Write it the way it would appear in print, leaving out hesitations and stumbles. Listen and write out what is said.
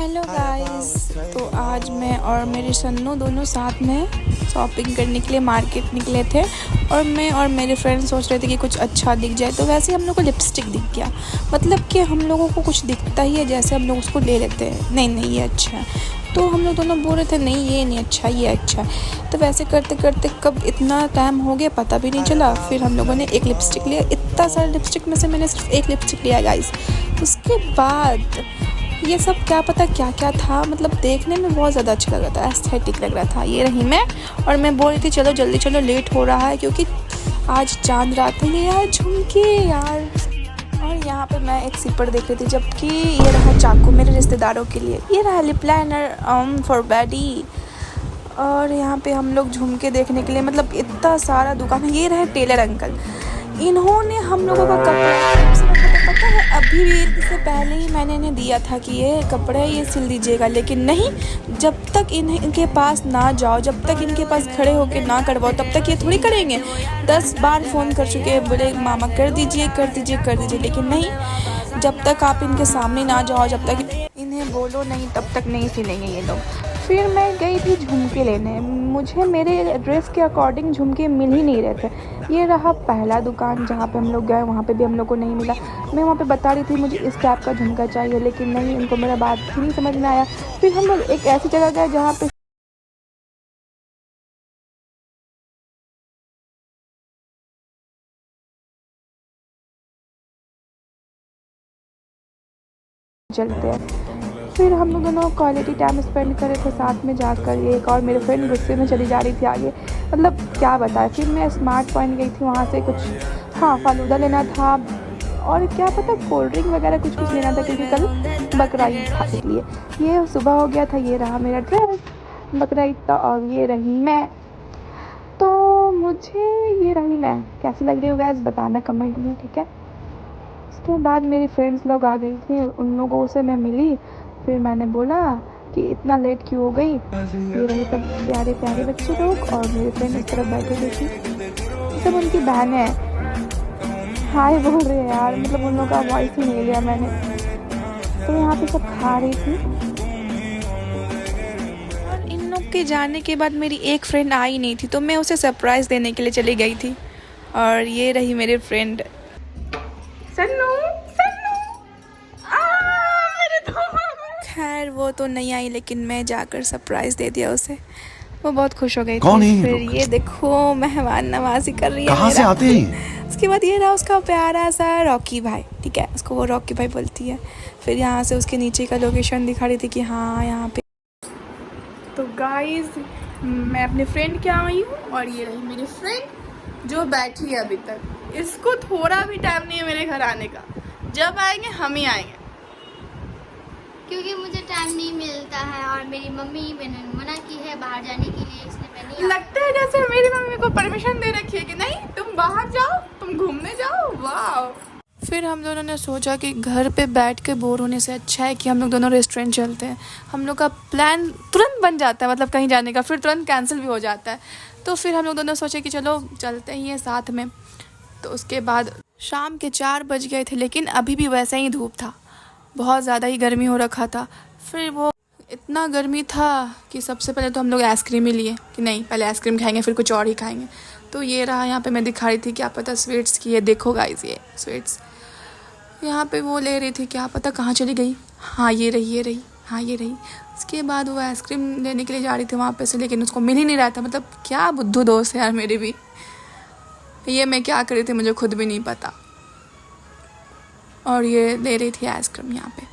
Hello guys. तो आज मैं और मेरे सन्नू दोनों साथ में शॉपिंग करने के लिए मार्केट निकले थे और मैं और मेरे फ्रेंड सोच रहे थे कि कुछ अच्छा दिख जाए। तो वैसे ही हम लोग को लिपस्टिक दिख गया। मतलब कि हम लोगों को कुछ दिखता ही है जैसे हम लोग उसको ले लेते हैं, नहीं ये अच्छा है। तो हम लोग दोनों बोल रहे थे नहीं ये नहीं अच्छा, ये अच्छा है। तो वैसे करते करते कब इतना टाइम हो गया पता भी नहीं चला। फिर हम लोगों ने एक लिपस्टिक लिया। इतना सारा लिपस्टिक में से मैंने सिर्फ एक लिपस्टिक लिया गाइस। उसके बाद ये सब क्या पता क्या क्या था, मतलब देखने में बहुत ज़्यादा अच्छा लग रहा था, एस्थेटिक लग रहा था। ये रही मैं और मैं बोल रही थी चलो जल्दी चलो, लेट हो रहा है क्योंकि आज चांद रात है। ये यार झुमके यार। और यहाँ पे मैं एक सिपर देख रही थी, जबकि ये रहा चाकू मेरे रिश्तेदारों के लिए, ये रहा लिप लाइनर फॉर बैडी। और यहाँ पे हम लोग झुमके देखने के लिए, मतलब इतना सारा दुकान है। ये रहे टेलर अंकल, इन्होंने हम लोगों का कपड़ा पता है अभी भी इससे पहले ही मैंने इन्हें दिया था कि ये कपड़ा है ये सिल दीजिएगा, लेकिन नहीं, जब तक इनके पास ना जाओ, जब तक इनके पास खड़े होकर ना करवाओ तब तक ये थोड़ी करेंगे। 10 बार फ़ोन कर चुके हैं, बोले मामा कर दीजिए कर दीजिए कर दीजिए, लेकिन नहीं, जब तक आप इनके सामने ना जाओ, जब तक इन्हें बोलो नहीं, तब तक नहीं सिलेंगे ये लोग। फिर मैं गई थी झुमके लेने। मुझे मेरे ड्रेस के अकॉर्डिंग झुमके मिल ही नहीं रहे थे। ये रहा पहला दुकान जहाँ पे हम लोग गए, वहाँ पे भी हम लोग को नहीं मिला। मैं वहाँ पे बता रही थी मुझे इस टाइप का झुमका चाहिए, लेकिन नहीं, इनको मेरा बात ही नहीं समझ में आया। फिर हम लोग एक ऐसी जगह गए जहाँ पे चलते हैं। फिर हम लोग दोनों क्वालिटी टाइम स्पेंड करे थे साथ में जाकर। एक और मेरे फ्रेंड गुस्से में चली जा रही थी आगे, मतलब क्या बताए। फिर मैं स्मार्ट पॉइंट गई थी, वहाँ से कुछ फालूदा लेना था और क्या पता कोल्ड ड्रिंक वगैरह कुछ लेना था, क्योंकि कल बकरा ईद था इसलिए। ये सुबह हो गया था। ये रहा मेरा ड्रेस बकरा ईद का और ये रही मैं। तो मुझे ये रही मैं, कैसी लग रही हो गैस बताना कमेंट में, ठीक है। उसके बाद मेरी फ्रेंड्स लोग आ गई थी, उन लोगों से मैं मिली। फिर मैंने बोला कि इतना लेट क्यों हो गई। ये रहे सब प्यारे प्यारे बच्चे लोग और मेरे फ्रेंड इस तरफ बैठे हुए थी, सब उनकी बहनें हैं। हाय बोल रहे हैं यार, मतलब उन लोगों का वॉइस ही नहीं लिया मैंने। तो यहाँ पे सब खा रही थी। और इन लोग के जाने के बाद मेरी एक फ्रेंड आई नहीं थी, तो मैं उसे सरप्राइज़ देने के लिए चली गई थी। और ये रही मेरी फ्रेंड सन्नू। खैर वो तो नहीं आई, लेकिन मैं जाकर सरप्राइज़ दे दिया उसे। वो बहुत खुश हो गई थी। फिर ये देखो मेहमान नवाजी कर रही है कहाँ से आते हैं? उसके बाद ये रहा उसका प्यारा सा रॉकी भाई, ठीक है, उसको वो रॉकी भाई बोलती है। फिर यहाँ से उसके नीचे का लोकेशन दिखा रही थी कि हाँ यहाँ पे। तो गाइस मैं अपने फ्रेंड के आई हूँ और ये रही मेरी फ्रेंड जो बैठी है अभी तक। इसको थोड़ा भी टाइम नहीं है मेरे घर आने का, जब आएंगे हम ही आएंगे, क्योंकि मुझे टाइम नहीं मिलता है और मेरी मम्मी मैंने मना की है बाहर जाने के लिए, इसलिए मैं नहीं। लगता है जैसे मेरी मम्मी को परमिशन दे रखी है कि नहीं तुम बाहर जाओ, तुम घूमने जाओ। वाह। फिर हम दोनों ने सोचा कि घर पे बैठ के बोर होने से अच्छा है कि हम लोग दोनों रेस्टोरेंट चलते हैं। हम लोग का प्लान तुरंत बन जाता है, मतलब कहीं जाने का, फिर तुरंत कैंसिल भी हो जाता है। तो फिर हम लोग दोनों सोचे कि चलो चलते ही हैं साथ में। तो उसके बाद शाम के 4 बज गए थे, लेकिन अभी भी वैसा ही धूप था, बहुत ज़्यादा ही गर्मी हो रखा था। फिर वो इतना गर्मी था कि सबसे पहले तो हम लोग आइसक्रीम ही लिए कि नहीं पहले आइसक्रीम खाएंगे फिर कुछ और ही खाएंगे। तो ये रहा, यहाँ पे मैं दिखा रही थी क्या पता स्वीट्स की, ये देखो गाइस ये स्वीट्स यहाँ पे वो ले रही थी, क्या पता कहाँ चली गई। हाँ ये रही हाँ ये रही। उसके बाद वो आइसक्रीम लेने के लिए जा रही थी वहाँ पे से, लेकिन उसको मिल ही नहीं रहा था। मतलब क्या बुद्धू दोस्त है यार मेरी भी। ये मैं क्या कर रही थी मुझे खुद भी नहीं पता। और ये ले रही थी आइसक्रीम यहाँ पे।